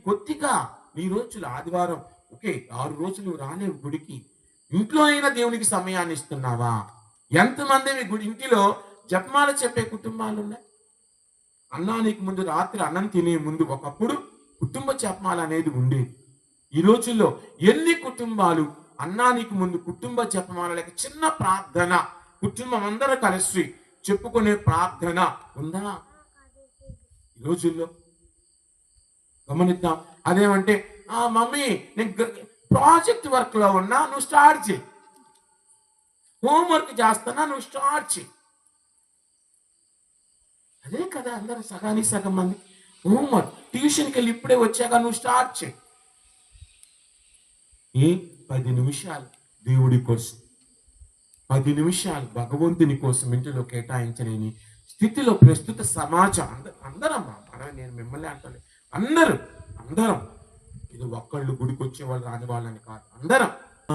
కొద్దిగా నీ రోజులు ఆదివారం ఓకే 6 రోజులు నువ్వు రాలేవు గుడికి. ఇంట్లో అయినా దేవునికి సమయాన్ని ఇస్తున్నావా? ఎంతమంది మీ గుడి ఇంటిలో జపమాల చెప్పే కుటుంబాలున్నాయి? అన్నానికి ముందు రాత్రి అన్నం తినే ముందు ఒకప్పుడు కుటుంబ జపమాల అనేది ఉండేది. ఈ రోజుల్లో ఎన్ని కుటుంబాలు అన్నానికి ముందు కుటుంబ జపమాల లేక చిన్న ప్రార్థన కుటుంబం అందరూ కలిసి చెప్పుకునే ప్రార్థన ఉందా ఈ రోజుల్లో? గమనిద్దాం. అదేమంటే మమ్మీ నేను ప్రాజెక్ట్ వర్క్ లో ఉన్నా, నువ్వు స్టార్ట్ చేయి. హోంవర్క్ చేస్తున్నా, నువ్వు స్టార్ట్ చేయి. అదే కదా అందరూ సగానికి సగం మంది. హోంవర్క్ ట్యూషన్కి వెళ్ళి ఇప్పుడే వచ్చాక నువ్వు స్టార్ట్ చేయి. 10 నిమిషాలు దేవుడి కోసం, 10 నిమిషాలు భగవంతుని కోసం ఇంటిలో కేటాయించలేని స్థితిలో ప్రస్తుత సమాజం అందరం నేను మిమ్మల్ని అంటలే అందరం ఇది ఒక్కళ్ళు గుడికి వచ్చే వాళ్ళు రాని వాళ్ళని కాదు అందరం